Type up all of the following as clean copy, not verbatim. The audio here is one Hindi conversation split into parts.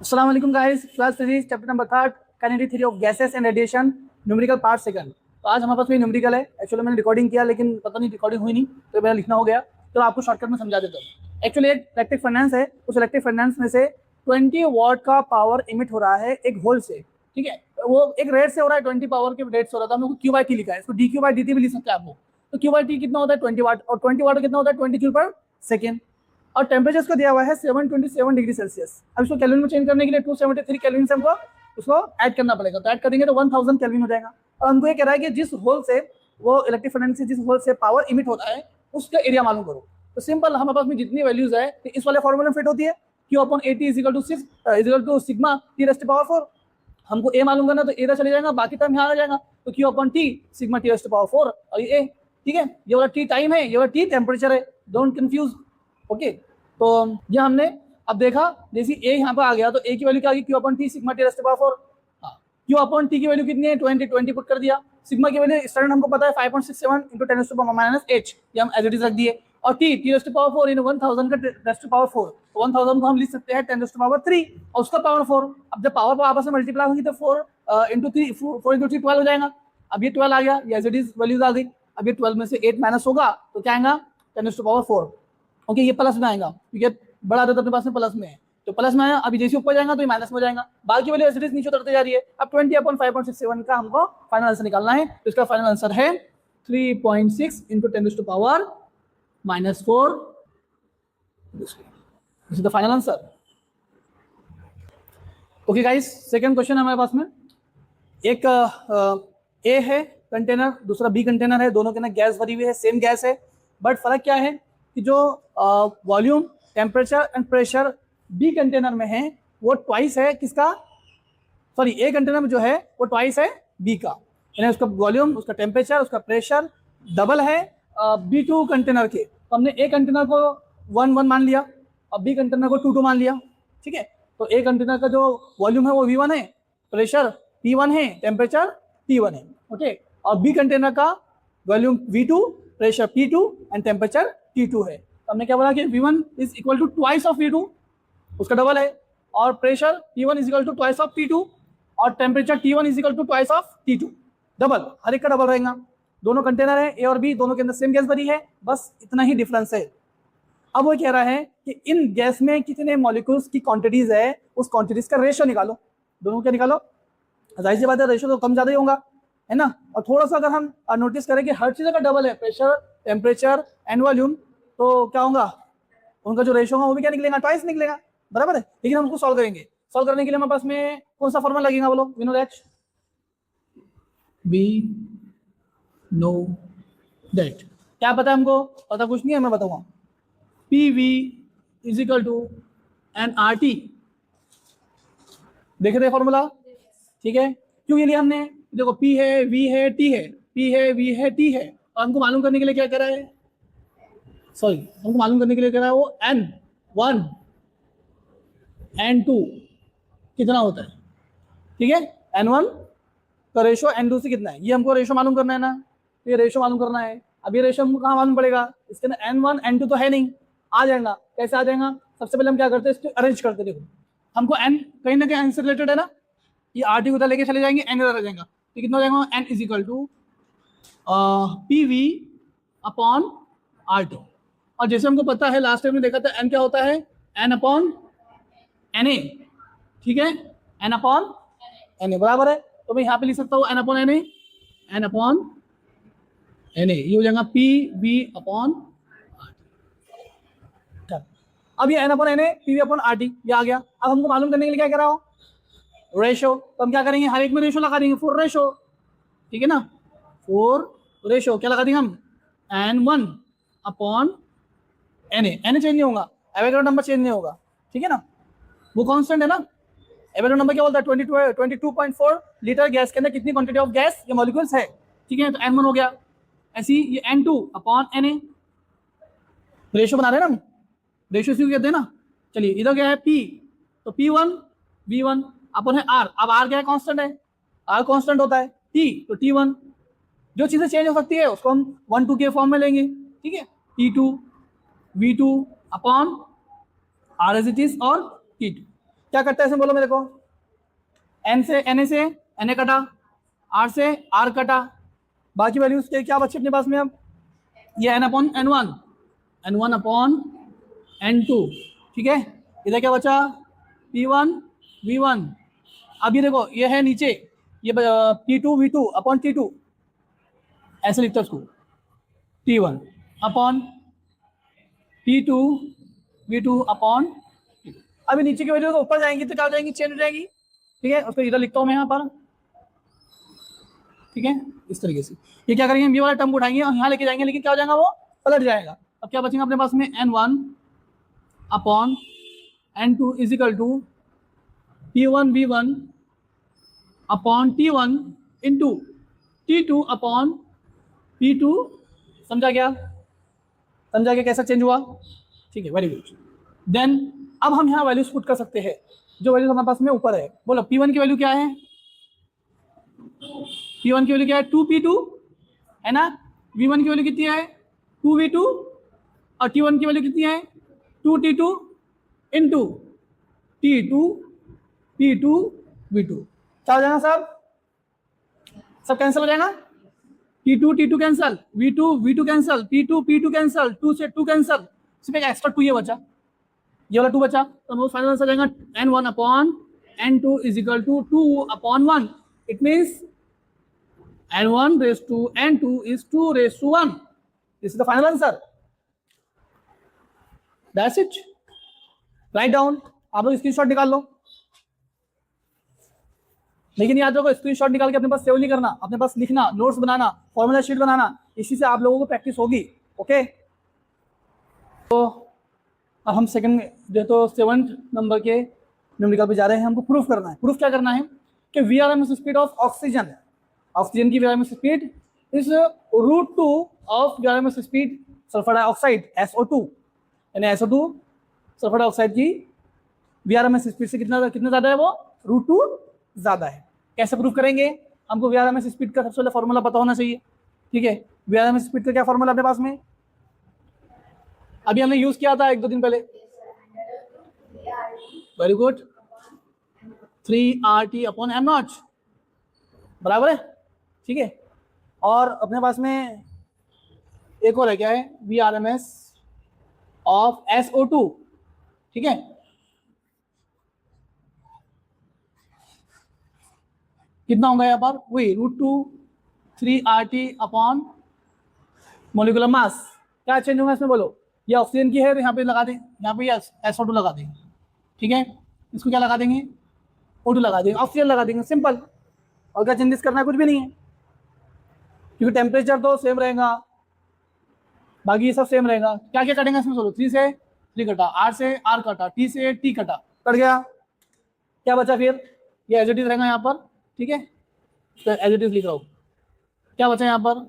अस्सलाम वालेकुम guys, class physics chapter number 3 kinetic theory of gases and radiation, numerical part second. तो आज हमारे पास में न्यूमेरिकल है। एक्चुअली मैंने रिकॉर्डिंग किया लेकिन पता नहीं रिकॉर्डिंग हुई नहीं, तो मेरा लिखना हो गया। तो आपको शॉर्टकट में समझा देता हूँ। एक्चुअली एक इलेक्ट्रिक फर्नेस है, उस इलेक्ट्रिक फर्नेस में से 20 वॉट का पावर इमिट हो रहा है एक होल से। ठीक है, वो एक रेट से हो रहा है, 20 पावर के रेट से हो रहा था। हम लोग क्यू बाई टी लिखा है, इसको D Q by D T भी लिख सकते हैं आप लोग। तो क्यू बाई टी कितना होता है 20 वाट, और 20 वाट कितना होता है 20 जूल पर सेकेंड। और टेम्परेचर इसको दिया हुआ है 727 डिग्री सेल्सियस। अब इसको केल्विन में चेंज करने के लिए 273 केल्विन से हमको उसको ऐड करना पड़ेगा। तो ऐड करेंगे तो 1000 केल्विन हो जाएगा। और हमको ये कह रहा है कि जिस होल से वो इलेक्ट्रिक फर्नेस से जिस होल से पावर इमिट होता है उसका एरिया मालूम करो। तो सिंपल, हमारे पास में जितनी वैल्यूज है तो इस वाले फॉर्मूले में फिट होती है। Q upon A T is equal to sigma T raised power 4। हमको ए मालूम करना तो ए चले जाएगा, बाकी टर्म यहाँ आ जाएगा। तो Q upon T sigma T raised power 4 और ये ए। ठीक है, ये वाला टी टाइम है, ये वाला टी टेम्परेचर है, डोंट कंफ्यूज। ओके, तो ये हमने अब देखा, जैसे ए यहाँ पर आ गया तो ए की वैल्यू क्या आ गई, Q upon T sigma T raised to power 4। Q upon T की वैल्यू कितनी है 20 पुट कर दिया। सिग्मा की वैल्यू स्टैंडर्ड हमको पता है 5.67 into 10 raised to power minus h, ये हम एज इट इज रख दिए। और टी रेज़्ड टू पावर 4 इन 1000 का रेज़्ड टू पावर 4, तो 1000 को हम लिख सकते हैं 10 रेज़्ड टू पावर 3 और उसका पावर 4। अब जब पावर आपस में मल्टीप्लाई होगी तो 4 इंटू 3 12 हो जाएगा। अब ये 12 आ गया, ये एज इट इज वैल्यूज आ गई। अब ये 12 में से 8 माइनस होगा तो क्या आएगा 10 रेज़्ड टू पावर 4। ओके, ये प्लस में आएगा क्योंकि बड़ा था तो अपने पास में प्लस में है, तो प्लस में आया। अभी जैसे ऊपर जाएगा तो ये माइनस में हो जाएगा, बाकी वाले एसिड नीचे उतरते जा रही है। अब 20 अपॉन 5.67 का हमको फाइनल आंसर निकालना है। तो इसका फाइनल आंसर है 3.6 into 10 raised to power minus 4। This is the final answer. Okay guys, second question है हमारे पास में। एक ए है कंटेनर, दूसरा बी कंटेनर है, दोनों के अंदर गैस भरी हुई है, सेम गैस है। बट फर्क क्या है कि जो volume, temperature and pressure B container में है वो ट्वाइस है किसका, सॉरी ए कंटेनर में जो है वो ट्वाइस है बी का। यानी उसका वॉल्यूम, उसका टेम्परेचर, उसका प्रेशर डबल है बी टू कंटेनर के। तो हमने ए कंटेनर को 1 मान लिया और बी कंटेनर को 2 मान लिया। ठीक है, तो ए कंटेनर का जो वॉल्यूम है वो V1 है, प्रेशर P1 है, टेम्परेचर T1 है। ओके, और बी कंटेनर का volume V2, pressure P2 and temperature T2 है। तो हमने क्या बोला कि V1 is equal to twice of V2, उसका डबल है, और pressure P1 is equal to twice of P2 और temperature T1 is equal to twice of T2। Double, हर एक का डबल रहेगा। दोनों कंटेनर है ए और बी, दोनों के अंदर सेम गैस भरी है, बस इतना ही डिफरेंस है। अब वो कह रहा है कि इन गैस में कितने मॉलिक्यूल्स की क्वांटिटीज है, उस क्वांटिटीज का रेशियो निकालो। दोनों क्या निकालो, जाहिर सी बात है रेशियो तो कम ज्यादा ही होगा, है ना। और थोड़ा सा अगर हम नोटिस करें कि हर चीज़ का डबल है, प्रेशर, टेम्परेचर एंड वॉल्यूम, तो क्या होगा, उनका जो रेशियो होगा वो भी क्या निकलेगा, ट्वाइस निकलेगा, बराबर है। लेकिन हम उसको सॉल्व करेंगे। सॉल्व करने के लिए हमारे पास में कौन सा फॉर्मूला लगेगा, बोलो। We know that, we know that, क्या पता है हमको, पता कुछ नहीं है, मैं बताऊंगा। P V is equal to N R T, देखे थे फॉर्मूला, ठीक है। क्यों ये लिया हमने, देखो P है, V है, T है, P है, V है, T है, और हमको मालूम करने के लिए क्या कह रहा है, सॉरी हमको मालूम करने के लिए कह रहा है वो N1 N2 कितना होता है। ठीक है, N1 का रेशो N2 से कितना है, ये हमको रेशो मालूम करना है ना, ये रेशो मालूम करना है। अब ये रेशो हमको कहाँ मालूम पड़ेगा, इसके अंदर N1 N2 तो है नहीं, आ जाएगा। कैसे आ जाएगा, सबसे पहले हम क्या करते हैं, इसको अरेंज करते। देखो हमको N कहीं ना कहीं N से रिलेटेड है ना, ये आर टी उधर लेके चले जाएंगे, N इधर आ जाएगा, तो कितना हो जाएगा, N is equal to P V upon R T. और जैसे हमको पता है लास्ट टाइम में देखा था N क्या होता है, N अपॉन Na। ठीक है, N अपॉन Na बराबर है, तो मैं यहाँ पे लिख सकता हूँ N upon Na, N upon Na, ये हो जाएगा P V upon R T. अब ये N upon Na, P V upon R T, ये आ गया। अब हमको मालूम करने के लिए क्या करा हो, रेशो। तो हम क्या करेंगे, हर एक में रेशो लगा देंगे, 4 रेशो। ठीक है ना, 4 रेशो क्या लगा देंगे हम, N1 upon Na। Na change नहीं होगा, एवोगैड्रो नंबर चेंज नहीं होगा, ठीक है ना, वो कांस्टेंट है ना। एवोगैड्रो नंबर क्या बोलता है, 22.4 लीटर गैस के अंदर कितनी क्वांटिटी ऑफ गैस या मॉलिक्यूल्स है। ठीक है, तो N1 हो गया, ऐसी ये N2 अपॉन Na, रेशो बना रहे हैं ना हम, रेशो इसी को कहते हैं ना। चलिए इधर क्या है P, तो P1 V1 अपन है R। अब R क्या है, कांस्टेंट है, R कांस्टेंट होता है। T तो T1, जो चीजें चेंज हो सकती है उसको हम 1 2 के फॉर्म में लेंगे। ठीक है, T2 V2 upon R as it is और T2। क्या करता है इसमें बोलो मेरे को? एन से एन ए कटा, आर से आर कटा, बाकी वैल्यूज के क्या बचे अपने पास में? अब ये N upon N one upon N two, ठीक है। इधर क्या बचा? P one V one. अब ये देखो, ये है नीचे, ये P two V two upon T two, ऐसे लिखते हैं उसको, T one upon P two V two upon. अभी नीचे की वैल्यू ऊपर जाएंगी तो क्या हो जाएंगी? चेंज हो जाएगी, ठीक है। उसको इधर लिखता हूँ मैं यहाँ पर, ठीक है, इस तरीके से। ये क्या करेंगे? हम ये वाला टर्म उठाएंगे और यहाँ लेके जाएंगे, लेकिन क्या हो जाएगा? वो पलट जाएगा। अब क्या बचेगा अपने पास में? N one upon N two is equal to P one V one upon T one into T two upon P two. समझा क्या? समझा क्या कैसा चेंज हुआ? ठीक है, वेरी गुड। देन अब हम यहाँ वैल्यूज पुट कर सकते हैं, जो वैल्यूज हमारे पास में ऊपर है। बोलो पी वन की वैल्यू क्या है? पी वन की वैल्यू क्या है? 2p2 है ना। वी वन की वैल्यू कितनी है? 2v2। और टी वन की वैल्यू कितनी है? 2t2 into t2 p2 v2। क्या हो जाएगा सब? सब कैंसिल हो जाएगा। t2 cancel, v2 cancel, p2 cancel, 2 से 2 कैंसिल, सिर्फ एक एक्स्ट्रा 2 ये बचा, ये वाला 2 बचा। तो फाइनल आंसर जाएगा n1 upon n2 is equal to 2 upon 1। It means n1 raised to n2 is 2 raised to 1. This is the final answer. That's it. Write down. आप लोग स्क्रीनशॉट निकाल लो, लेकिन याद रखो स्क्रीनशॉट निकाल के अपने पास सेव नहीं करना, अपने पास लिखना, नोट्स बनाना, फॉर्मूला शीट बनाना, इसी से आप लोगों को प्रैक्टिस होगी। ओके, तो अब हम सेकंड जो तो 7th नंबर के न्यूमेरिकल पे जा रहे हैं। हमको प्रूफ करना है। प्रूफ क्या करना है कि VRMS speed of oxygen, oxygen की VRMS speed is √2 of VRMS speed sulphur dioxide SO2, यानी SO2 सल्फर डाइऑक्साइड की VRMS स्पीड से कितना ज़्यादा है? वो √2 ज़्यादा है। कैसे प्रूफ करेंगे? हमको VRMS स्पीड का सबसे पहले फॉर्मूला पता होना चाहिए, ठीक है। VRMS स्पीड का क्या फॉर्मूला अपने पास में? अभी हमने यूज़ किया था 1-2 दिन पहले। Very good, 3RT upon m0, बराबर है, ठीक है। और अपने पास में एक और है, क्या है? VRMS ऑफ SO2, ठीक है। कितना होगा यहाँ पर? वही √2 3RT अपॉन मोलिकुलर मास। क्या चेंज होगा इसमें बोलो? ये ऑक्सीजन की है तो यहाँ पे लगा दें, यहाँ पे SO2 लगा देंगे, ठीक है। इसको क्या लगा देंगे? O2 लगा देंगे, ऑक्सीजन लगा देंगे, सिंपल। और क्या चेंजेस करना है? कुछ भी नहीं है, क्योंकि टेम्परेचर तो सेम रहेगा, बाकी ये सब सेम रहेगा। क्या क्या कटेंगे इसमें? सोलो 3 से 3 कटा, R से R कटा, T से T कटा, कट गया। क्या बचा फिर? ये एज इट इज रहेगा यहाँ पर, ठीक है। तो एज इट इज लिख रहा हूँ। क्या बचा यहाँ पर?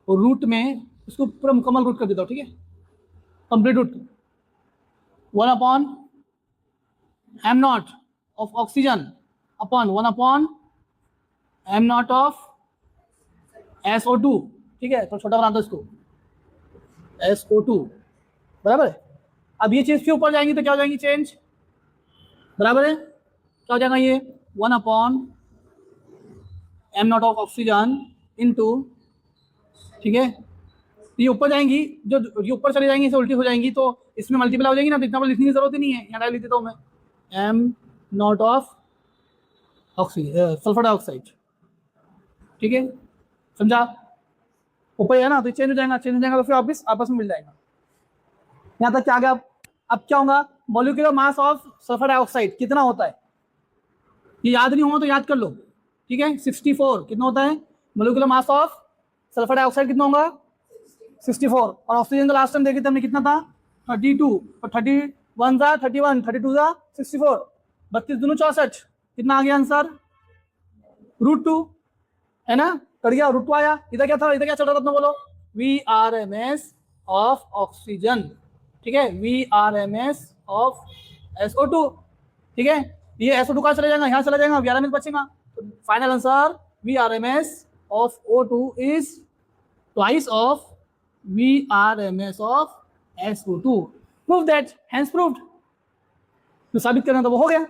रूट में इसको पूरा मुकम्मल रूट कर देता हूँ, ठीक है, complete root. 1 upon m0 of oxygen upon 1 upon m0 of SO2, ठीक है। तो छोटा बना दो इसको, SO2, बराबर है। अब ये चीज़ फिर ऊपर जाएंगी तो क्या हो जाएंगी? चेंज, बराबर है। क्या हो जाएगा ये? 1 upon m0 of oxygen into, ठीक है। ये ऊपर जाएंगी, जो ये ऊपर चली जाएंगी इसे उल्टी हो जाएंगी, तो इसमें मल्टीप्लाई हो जाएंगी ना, तो इतना लिखने की जरूरत ही नहीं है, यहाँ डाल देता हूँ मैं m0 of oxygen sulphur dioxide, ठीक है। समझा? ऊपर है ना, तो चेंज हो जाएगा, चेंज हो जाएगा तो फिर वापस आपस में मिल जाएगा। यहाँ तक क्या आ गया? अब क्या होगा? Molecular mass of sulphur dioxide कितना होता है? ये याद नहीं होगा तो याद कर लो, ठीक है। 64 कितना होता है? Molecular mass of sulphur dioxide कितना होगा? 64। और ऑक्सीजन का लास्ट टाइम देखे थे हमने, कितना था? 32। और 31 था 31, 32 था 64, 32 दूनी 64। कितना आ गया आंसर? √2, है ना। कट गया, √2 आया। इधर क्या था? इधर क्या चल रहा था अपना? बोलो VRMS ऑफ ऑक्सीजन, ठीक है, VRMS ऑफ SO2, ठीक है। ये SO2 कहाँ चला जाएगा? यहाँ चला जाएगा, VRMS बचेगा। तो final answer VRMS of O2 is twice of VRMS of SO2. Prove that. Hence proved. जो साबित करना था वो हो गया,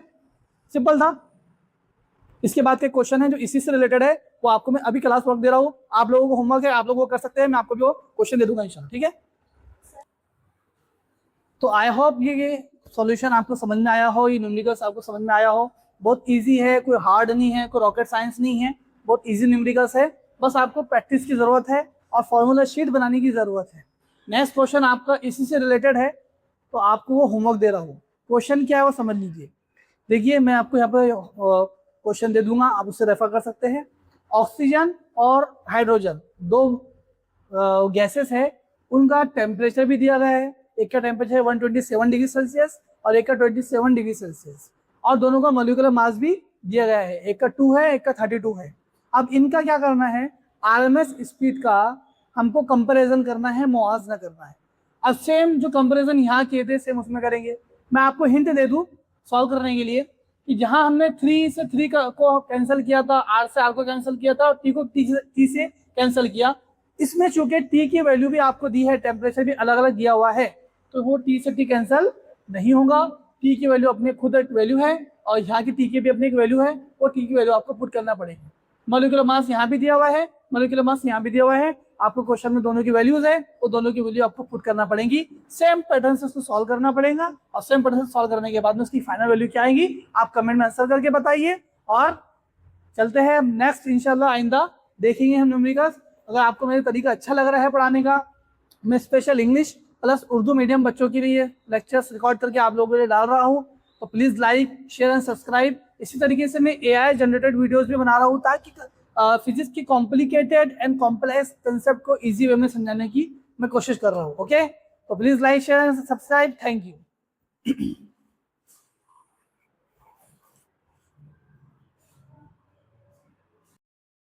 सिंपल था। इसके बाद के क्वेश्चन है जो इसी से रिलेटेड है, वो आपको मैं अभी क्लास वर्क दे रहा हूँ, आप लोगों को होमवर्क है, आप लोगों को कर सकते हैं, मैं आपको भी वो क्वेश्चन दे दूंगा इंशाल्लाह, ठीक है। तो आई होप ये सॉल्यूशन आपको समझ में आया हो, ये न्यूमेरिकल्स आपको समझ में आया हो। बहुत इजी है, कोई हार्ड नहीं है, कोई रॉकेट साइंस नहीं है, बहुत इजी न्यूमेरिकल्स है। बस आपको प्रैक्टिस की ज़रूरत है और फॉर्मूला शीट बनाने की ज़रूरत है। नेक्स्ट क्वेश्चन आपका इसी से रिलेटेड है, तो आपको वो होमवर्क दे रहा हूँ। क्वेश्चन क्या है वो समझ लीजिए। देखिए मैं आपको यहाँ पे क्वेश्चन दे दूंगा, आप उससे रेफर कर सकते हैं। ऑक्सीजन और हाइड्रोजन दो गैसेस है, उनका टेम्परेचर भी दिया गया है। एक का टेम्परेचर है 127 डिग्री सेल्सियस और एक का 27 डिग्री सेल्सियस, और दोनों का मॉलिक्यूलर मास भी दिया गया है। एक का 2 है, एक का 32 है। अब इनका क्या करना है, आरएमएस स्पीड का हमको कंपैरिजन करना है, मुआवजा करना है। अब सेम जो कंपैरिजन यहाँ किए थे सेम उसमें करेंगे। मैं आपको हिंट दे दूँ सॉल्व करने के लिए कि जहाँ हमने 3 से 3 को कैंसिल किया था, R से R को कैंसिल किया था और T को T से कैंसिल किया, इसमें चूंकि T की वैल्यू भी आपको दी है, टेम्परेचर भी अलग अलग दिया हुआ है, तो वो T से T कैंसिल नहीं होगा। T की वैल्यू अपने खुद एक वैल्यू है और यहाँ की T की भी अपनी एक वैल्यू है, वो T की वैल्यू आपको पुट करना पड़ेगी। मॉलिक्यूलर मास यहाँ भी दिया हुआ है, मॉलिक्यूलर मास यहाँ भी दिया हुआ है, आपको क्वेश्चन में दोनों की वैल्यूज है, वो दोनों की वैल्यू आपको पुट करना पड़ेगी। सेम पैटर्न से उसको सॉल्व करना पड़ेगा और सेम पैटर्न से सॉल्व करने के बाद में उसकी फाइनल वैल्यू क्या आएगी आप कमेंट में आंसर करके बताइए। और चलते हैं नेक्स्ट, इंशाल्लाह आइंदा देखेंगे हम न्यूमेरिकल्स। अगर आपको मेरा तरीका अच्छा लग रहा है पढ़ाने का, मैं special English plus Urdu medium बच्चों के लिए लेक्चर्स रिकॉर्ड करके आप लोगों के लिए डाल रहा हूँ, तो please like share and subscribe. इसी तरीके से मैं AI जनरेटेड वीडियोज़ भी बना रहा हूँ ताकि फिजिक्स की कॉम्प्लिकेटेड एंड कॉम्प्लेक्स कंसेप्ट को इजी वे में समझाने की मैं कोशिश कर रहा हूँ। ओके, तो please like share and subscribe. Thank you.